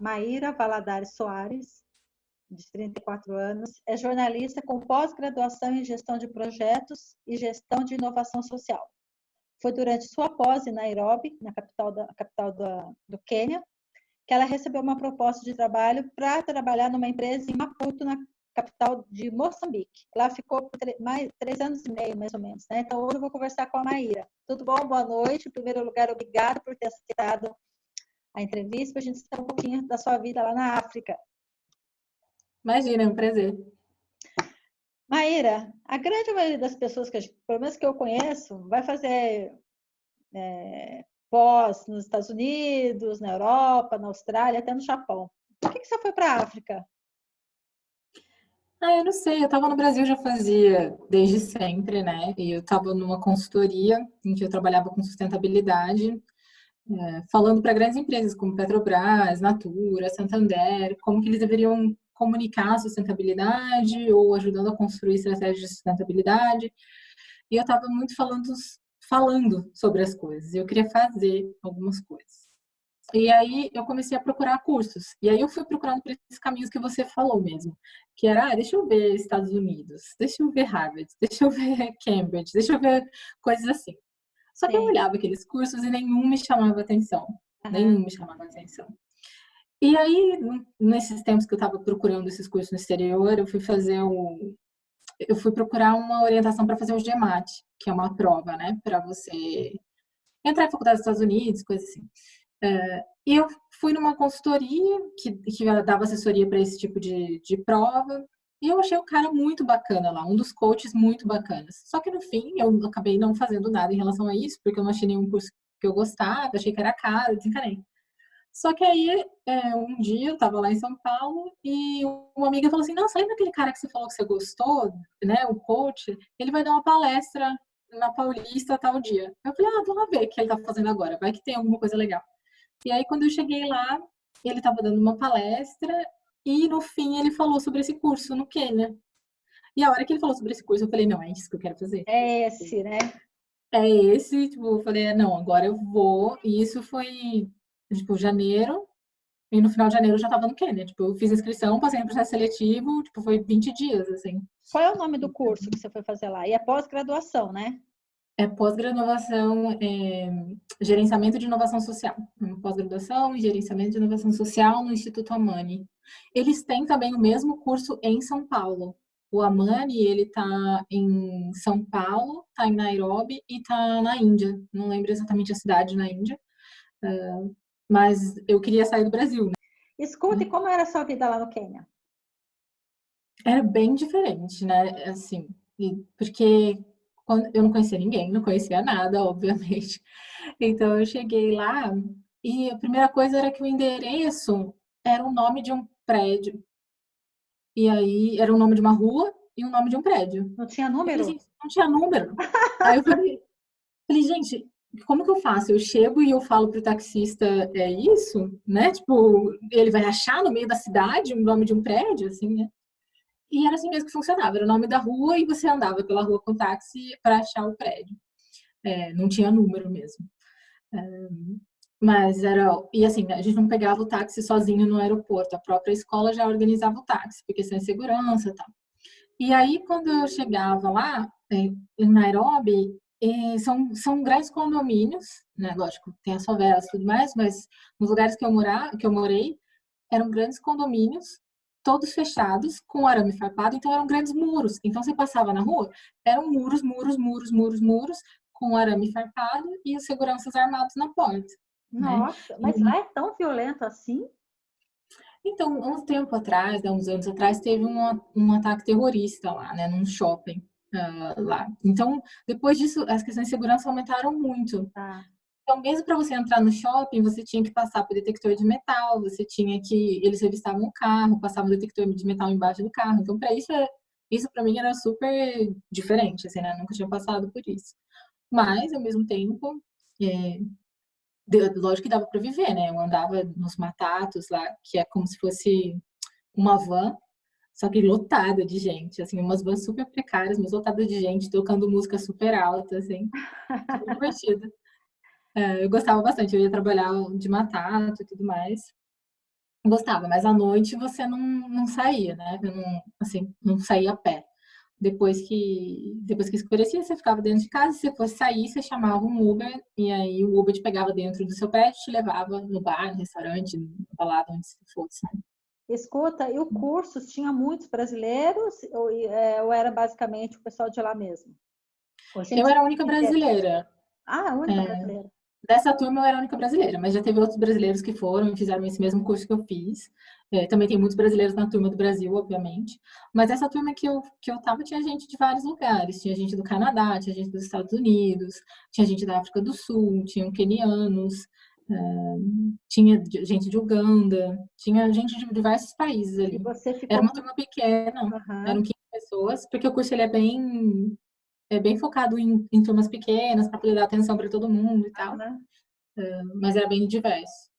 Maíra Valadares Soares, de 34 anos, é jornalista com pós-graduação em gestão de projetos e gestão de inovação social. Foi durante sua pós em Nairobi, na capital do Quênia, que ela recebeu uma proposta de trabalho para trabalhar numa empresa em Maputo, na capital de Moçambique. Lá ficou por 3 anos e meio, mais ou menos. Né? Então, hoje eu vou conversar com a Maíra. Tudo bom? Boa noite. Em primeiro lugar, obrigada por ter aceitado a entrevista, para a gente saber um pouquinho da sua vida lá na África. Imagina, é um prazer. Maíra, a grande maioria das pessoas, pelo menos que eu conheço, vai fazer pós nos Estados Unidos, na Europa, na Austrália, até no Japão. Por que você foi para a África? Eu não sei, eu estava no Brasil já fazia desde sempre, né? E eu estava numa consultoria em que eu trabalhava com sustentabilidade, falando para grandes empresas como Petrobras, Natura, Santander, como que eles deveriam comunicar a sustentabilidade ou ajudando a construir estratégias de sustentabilidade. E eu estava muito falando sobre as coisas. E eu queria fazer algumas coisas. E aí eu comecei a procurar cursos. E aí eu fui procurando por esses caminhos que você falou mesmo. Que era, deixa eu ver Estados Unidos, deixa eu ver Harvard, deixa eu ver Cambridge, deixa eu ver coisas assim. Só que eu Sim. olhava aqueles cursos e nenhum me chamava atenção. Uhum. Nenhum me chamava atenção. E aí, nesses tempos que eu estava procurando esses cursos no exterior, eu fui procurar uma orientação para fazer o GMAT, que é uma prova, né, para você entrar em faculdade dos Estados Unidos, coisa assim. E eu fui numa consultoria que dava assessoria para esse tipo de prova, e eu achei o cara muito bacana lá, um dos coaches muito bacanas. Só que no fim, eu acabei não fazendo nada em relação a isso, porque eu não achei nenhum curso que eu gostava, achei que era caro, desencanei. Só que aí, um dia eu tava lá em São Paulo e uma amiga falou assim, não, você lembra aquele cara que você falou que você gostou, né, o coach? Ele vai dar uma palestra na Paulista tal dia. Eu falei, vamos lá ver o que ele tá fazendo agora, vai que tem alguma coisa legal. E aí, quando eu cheguei lá, ele tava dando uma palestra e, no fim, ele falou sobre esse curso no Quênia. E a hora que ele falou sobre esse curso, eu falei, não, é isso que eu quero fazer. É esse, né? É esse, tipo, eu falei, não, agora eu vou. E isso foi, tipo, janeiro. E no final de janeiro eu já tava no Quênia. Tipo, eu fiz a inscrição, passei no processo seletivo, tipo, foi 20 dias, assim. Qual é o nome do curso que você foi fazer lá? E é pós-graduação, né? É pós-graduação, gerenciamento de inovação social. Pós-graduação em gerenciamento de inovação social no Instituto Amani. Eles têm também o mesmo curso em São Paulo. O Amani, ele tá em São Paulo, tá em Nairobi e tá na Índia. Não lembro exatamente a cidade na Índia. Mas eu queria sair do Brasil, Escuta, né? e como era a sua vida lá no Quênia? Era bem diferente, né? Assim, porque eu não conhecia ninguém, não conhecia nada, obviamente. Então eu cheguei lá e a primeira coisa era que o endereço era o nome de um prédio. E aí era o nome de uma rua e o nome de um prédio. Não tinha Eu falei, número? gente, não tinha número. Aí eu falei, gente, como que eu faço? Eu chego e eu falo pro taxista, é isso? Né? Tipo, ele vai achar no meio da cidade o nome de um prédio, assim, né? E era assim mesmo que funcionava, era o nome da rua e você andava pela rua com o táxi para achar o prédio. Não tinha número mesmo. Mas era. E assim, a gente não pegava o táxi sozinho no aeroporto, a própria escola já organizava o táxi, porque sem segurança e tal. E aí, quando eu chegava lá, em Nairobi, são grandes condomínios, né? Lógico, tem as favelas e tudo mais, mas nos lugares que eu morei, eram grandes condomínios, todos fechados, com arame farpado, então eram grandes muros. Então você passava na rua, eram muros, muros, muros, muros, muros, com arame farpado e os seguranças armados na porta, né? Nossa, E, mas lá é tão violento assim? então, um tempo atrás, uns anos atrás, teve um ataque terrorista lá, né, num shopping lá. Então, depois disso, as questões de segurança aumentaram muito. Tá. Então, mesmo para você entrar no shopping, você tinha que passar por detector de metal, você tinha que. Eles revistavam o carro, passavam o detector de metal embaixo do carro. Então, para isso para mim era super diferente, assim, né? Eu nunca tinha passado por isso. Mas, ao mesmo tempo, é, lógico que dava para viver, né? Eu andava nos matatos lá, que é como se fosse uma van, só que lotada de gente, assim, umas vans super precárias, mas lotada de gente, tocando música super alta, assim, super divertido. Eu gostava bastante, eu ia trabalhar de matato e tudo mais. Gostava, mas à noite você não saía, né? Eu não, assim, não saía a pé. Depois que escurecia, você ficava dentro de casa. Se você fosse sair, você chamava um Uber e aí o Uber te pegava dentro do seu prédio, te levava no bar, no restaurante, na balada, onde você fosse. Escuta, e o curso tinha muitos brasileiros ou era basicamente o pessoal de lá mesmo? Ou Eu gente era a única inteira? brasileira. Ah, a única brasileira. Dessa turma eu era a única brasileira, mas já teve outros brasileiros que foram e fizeram esse mesmo curso que eu fiz. Também tem muitos brasileiros na turma do Brasil, obviamente. Mas essa turma que eu tava tinha gente de vários lugares. Tinha gente do Canadá, tinha gente dos Estados Unidos, tinha gente da África do Sul, tinham quenianos, tinha gente de Uganda, tinha gente de diversos países E ali. você Era ficou uma quanto? turma pequena, eram Aham, 15 pessoas, porque o curso ele é bem focado em turmas pequenas, para poder dar atenção para todo mundo e tal, aham. mas era bem diverso.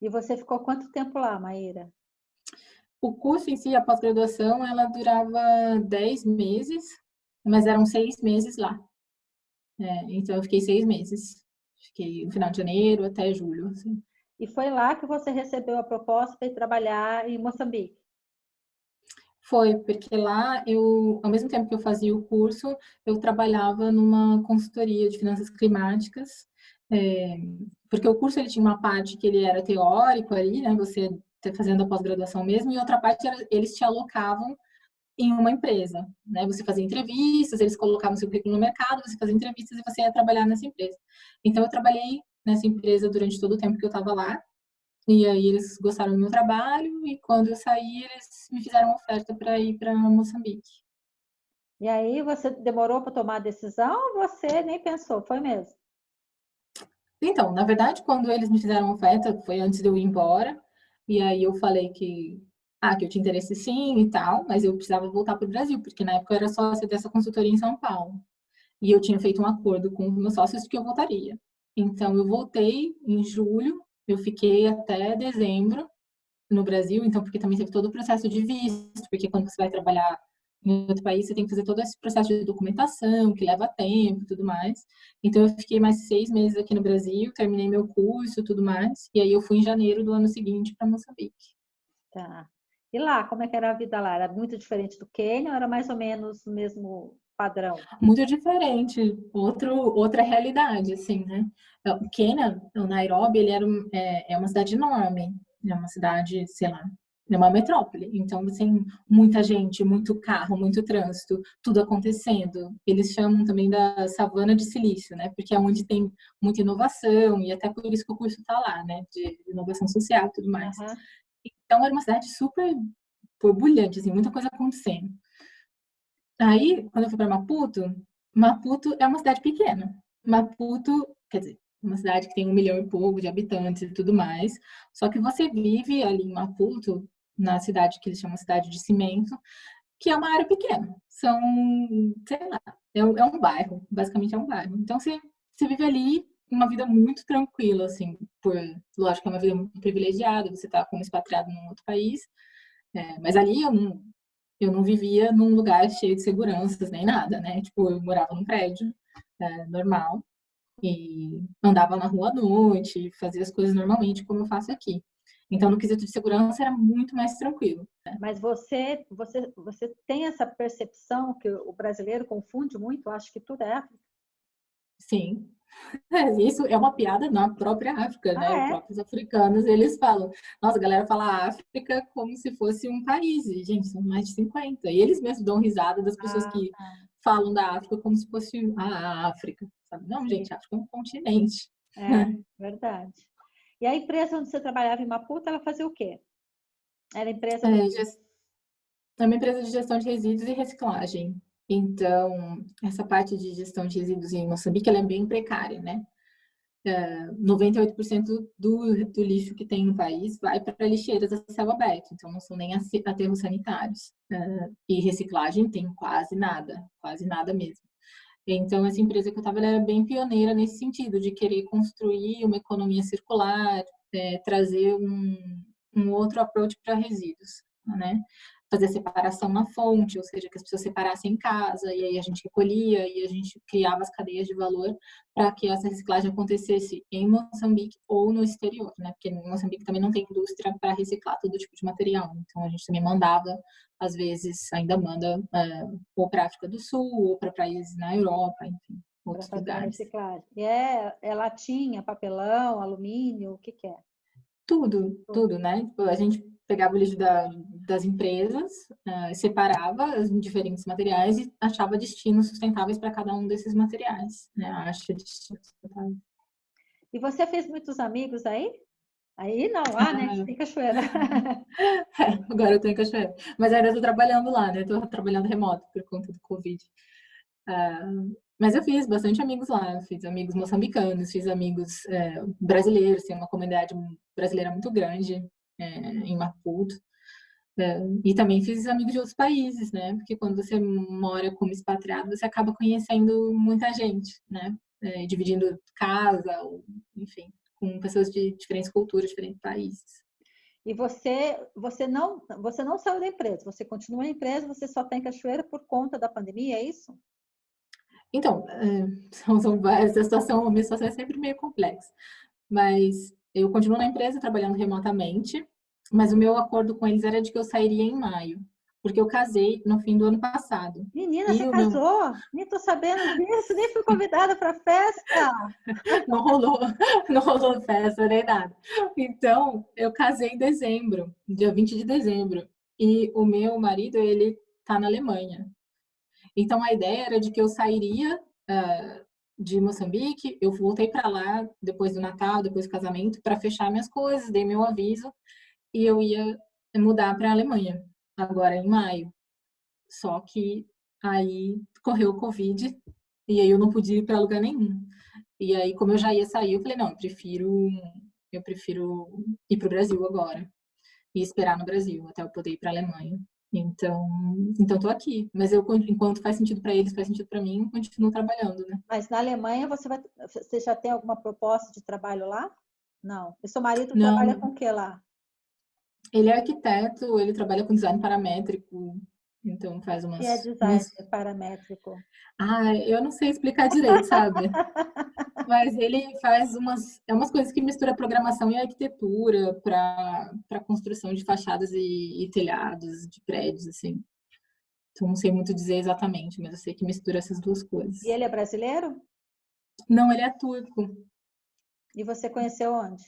E você ficou quanto tempo lá, Maíra? O curso em si, a pós-graduação, ela durava 10 meses, mas eram 6 meses lá. Então, eu fiquei 6 meses. Fiquei no final de janeiro até julho, assim. E foi lá que você recebeu a proposta para ir trabalhar em Moçambique. Foi, porque lá eu, ao mesmo tempo que eu fazia o curso, eu trabalhava numa consultoria de finanças climáticas, é, porque o curso ele tinha uma parte que ele era teórico ali, né, você fazendo a pós-graduação mesmo, e outra parte eles te alocavam em uma empresa, né, você fazia entrevistas, eles colocavam seu currículo no mercado, você fazia entrevistas e você ia trabalhar nessa empresa. Então eu trabalhei nessa empresa durante todo o tempo que eu estava lá, e aí eles gostaram do meu trabalho e quando eu saí, eles me fizeram uma oferta para ir para Moçambique. E aí você demorou para tomar a decisão ou você nem pensou? Foi mesmo? Então, na verdade, quando eles me fizeram uma oferta, foi antes de eu ir embora, e aí eu falei que eu tinha interesse sim e tal, mas eu precisava voltar para o Brasil, porque na época eu era sócia dessa consultoria em São Paulo. E eu tinha feito um acordo com os meus sócios de que eu voltaria. Então, eu voltei em julho, eu fiquei até dezembro no Brasil, então, porque também teve todo o processo de visto, porque quando você vai trabalhar em outro país, você tem que fazer todo esse processo de documentação, que leva tempo e tudo mais. Então, eu fiquei mais 6 meses aqui no Brasil, terminei meu curso e tudo mais, e aí eu fui em janeiro do ano seguinte para Moçambique. Tá. E lá, como é que era a vida lá? Era muito diferente do Quênia ou era mais ou menos o mesmo padrão? Muito diferente, outra realidade, assim, né? O Quênia, o Nairobi, ele é uma cidade enorme, é uma cidade, sei lá, é uma metrópole. Então, tem muita gente, muito carro, muito trânsito, tudo acontecendo. Eles chamam também da savana de silício, né? Porque é onde tem muita inovação e até por isso que o curso está lá, né? De inovação social e tudo mais. Aham. Então, era uma cidade super borbulhante, assim, muita coisa acontecendo. Aí, quando eu fui para Maputo, Maputo é uma cidade pequena. Maputo, quer dizer, uma cidade que tem 1 milhão e pouco de habitantes e tudo mais. Só que você vive ali em Maputo, na cidade que eles chamam cidade de cimento, que é uma área pequena. São, sei lá, é um bairro, basicamente é um bairro. Então você vive ali uma vida muito tranquila, assim, lógico, é uma vida muito privilegiada, você está como expatriado num outro país, mas ali eu não vivia num lugar cheio de seguranças nem nada, né? Tipo, eu morava num prédio normal e andava na rua à noite, fazia as coisas normalmente como eu faço aqui. Então, no quesito de segurança, era muito mais tranquilo. Mas você tem essa percepção que o brasileiro confunde muito, acho que tudo é África. Sim, isso é uma piada na própria África, Ah, né? Os é? próprios africanos, eles falam, nossa, a galera fala África como se fosse um país, e, gente, são mais de 50. E eles mesmos dão risada das pessoas Ah, que falam da África como se fosse a África, sabe? Não, sim. gente, a África é um continente. É, verdade. E a empresa onde você trabalhava em Maputo, ela fazia o quê? Era empresa do É, quê? é uma empresa de gestão de resíduos e reciclagem. Então, essa parte de gestão de resíduos em Moçambique, ela é bem precária, né? 98% do lixo que tem no país vai para lixeiras a céu aberto, então não são nem aterros sanitários. E reciclagem tem quase nada mesmo. Então, essa empresa que eu estava era bem pioneira nesse sentido, de querer construir uma economia circular, trazer um outro approach para resíduos, né? fazer a separação na fonte, ou seja, que as pessoas separassem em casa, e aí a gente recolhia e a gente criava as cadeias de valor para que essa reciclagem acontecesse em Moçambique ou no exterior, né? Porque em Moçambique também não tem indústria para reciclar todo tipo de material, então a gente também mandava, às vezes ainda manda ou para a África do Sul, ou para países na Europa, enfim, para outros fazer a lugares. reciclagem. E é latinha, papelão, alumínio, o que é? Tudo, né? Tipo, a gente pegava o lixo das empresas, separava em diferentes materiais e achava destinos sustentáveis para cada um desses materiais, né? Acha destinos sustentáveis. E você fez muitos amigos aí? Aí não, lá, né? Em Cachoeira. Agora eu tô em Cachoeira. Mas ainda tô trabalhando lá, né? Tô trabalhando remoto por conta do Covid. Mas eu fiz bastante amigos lá, fiz amigos moçambicanos, fiz amigos brasileiros, tem uma comunidade brasileira muito grande em Maputo. E também fiz amigos de outros países, né? Porque quando você mora como expatriado, você acaba conhecendo muita gente, né? Dividindo casa, ou, enfim, com pessoas de diferentes culturas, diferentes países. E você não saiu da empresa, você continua na empresa, você só está em Cachoeira por conta da pandemia, é isso? Então, são várias, a minha situação é sempre meio complexa. Mas eu continuo na empresa trabalhando remotamente, mas o meu acordo com eles era de que eu sairia em maio, porque eu casei no fim do ano passado. Menina, você E o meu casou? Nem tô sabendo disso, nem fui convidada para a festa. não rolou, não rolou festa nem nada. Então, eu casei em dezembro, dia 20 de dezembro, e o meu marido, ele tá na Alemanha. Então, a ideia era de que eu sairia de Moçambique, eu voltei para lá depois do Natal, depois do casamento, para fechar minhas coisas, dei meu aviso e eu ia mudar para a Alemanha, agora em maio. Só que aí correu o Covid e aí eu não podia ir para lugar nenhum. E aí, como eu já ia sair, eu falei, não, eu prefiro ir para o Brasil agora e esperar no Brasil até eu poder ir para a Alemanha. Então tô aqui. Mas eu, enquanto faz sentido para eles, faz sentido para mim, continuo trabalhando, né? Mas na Alemanha você já tem alguma proposta de trabalho lá? Não. E seu marido trabalha com Não, o que lá? ele é arquiteto, ele trabalha com design paramétrico, então faz Que é design paramétrico. eu não sei explicar direito, sabe? Mas ele faz umas coisas que mistura programação e arquitetura para construção de fachadas e telhados de prédios, assim. Então, não sei muito dizer exatamente, mas eu sei que mistura essas duas coisas. E ele é brasileiro? Não, ele é turco. E você conheceu onde?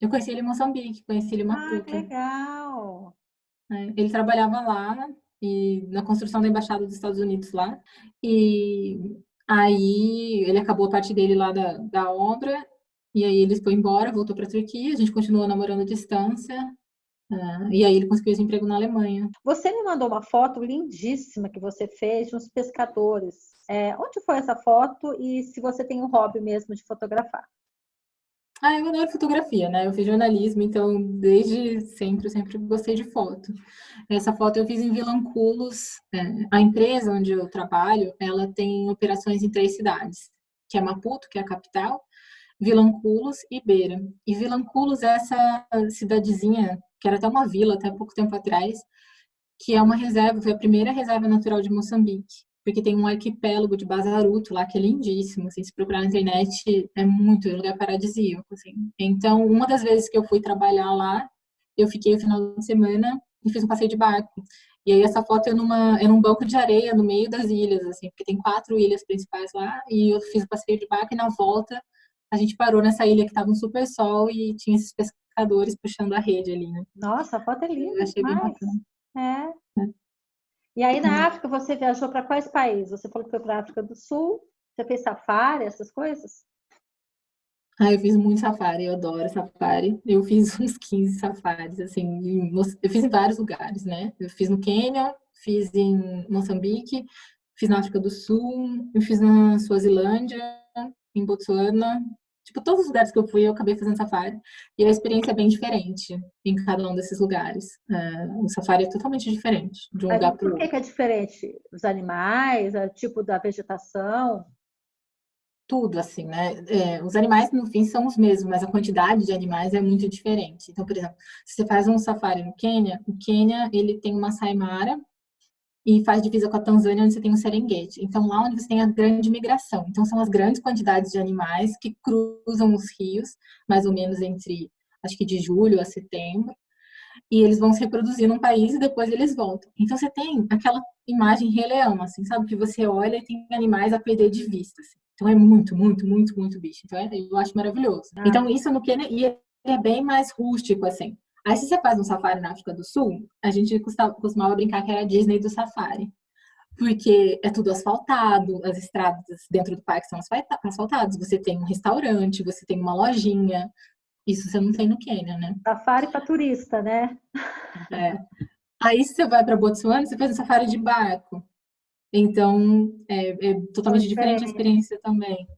Eu conheci ele em Moçambique, conheci ele em Ah, que Maputo. legal! Né? Ele trabalhava lá e na construção da embaixada dos Estados Unidos lá. E aí ele acabou a parte dele lá da obra. E aí ele foi embora, voltou para a Turquia. A gente continuou namorando à distância. E aí ele conseguiu esse emprego na Alemanha. Você me mandou uma foto lindíssima que você fez de uns pescadores. Onde foi essa foto e se você tem um hobby mesmo de fotografar? Eu adoro fotografia, né? Eu fiz jornalismo, então desde sempre, eu sempre gostei de foto. Essa foto eu fiz em Vilanculos. A empresa onde eu trabalho, ela tem operações em 3 cidades, que é Maputo, que é a capital, Vilanculos e Beira. E Vilanculos é essa cidadezinha, que era até uma vila até pouco tempo atrás, que é uma reserva, foi a primeira reserva natural de Moçambique, porque tem um arquipélago de Bazaruto lá que é lindíssimo, assim, se procurar na internet é um lugar paradisíaco, assim. Então, uma das vezes que eu fui trabalhar lá, eu fiquei o final de semana e fiz um passeio de barco. E aí essa foto é num banco de areia no meio das ilhas, assim, porque tem 4 ilhas principais lá, e eu fiz o passeio de barco e na volta a gente parou nessa ilha que tava um super sol e tinha esses pescadores puxando a rede ali, né? Nossa, a foto é linda Eu achei bem demais. bacana. É. E aí na É. África você viajou para quais países? Você falou que foi para a África do Sul. Você fez safari, essas coisas? Eu fiz muito safari, eu adoro safari. Eu fiz uns 15 safaris, assim, eu fiz em vários lugares, né? Eu fiz no Quênia, fiz em Moçambique, fiz na África do Sul, eu fiz na Suazilândia, em Botsuana. Tipo, todos os lugares que eu fui, eu acabei fazendo safari. E a experiência é bem diferente em cada um desses lugares. O safari é totalmente diferente de um Mas lugar para o por que outro. é diferente? Os animais, o tipo da vegetação? tudo, assim, né? Os animais, no fim, são os mesmos, mas a quantidade de animais é muito diferente. Então, por exemplo, se você faz um safari no Quênia, o Quênia, ele tem uma Masai Mara e faz divisa com a Tanzânia, onde você tem o Serengeti. Então, lá onde você tem a grande migração. Então, são as grandes quantidades de animais que cruzam os rios, mais ou menos entre, acho que de julho a setembro, e eles vão se reproduzir num país e depois eles voltam. Então, você tem aquela imagem Rei Leão, assim, sabe? Que você olha e tem animais a perder de vista, assim. Então, é muito, muito, muito, muito bicho. Então, eu acho maravilhoso. Então, isso no Quênia, e é bem mais rústico, assim. Aí, se você faz um safari na África do Sul, a gente costumava brincar que era a Disney do safari. Porque é tudo asfaltado, as estradas dentro do parque são asfaltadas. Você tem um restaurante, você tem uma lojinha. Isso você não tem no Quênia, né? Safari para turista, né? É. Aí, se você vai para Botsuana, você faz um safari de barco. Então, é São totalmente diferente a diferentes. experiência também.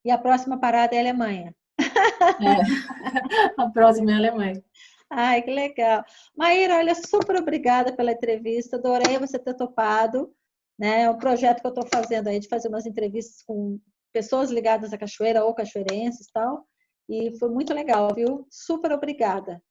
E a próxima parada é a Alemanha. É. A próxima é a Alemanha. Ai, que legal. Maíra, olha, super obrigada pela entrevista. Adorei você ter topado, né? É um projeto que eu estou fazendo aí de fazer umas entrevistas com pessoas ligadas à cachoeira ou cachoeirenses e tal. E foi muito legal, viu? Super obrigada.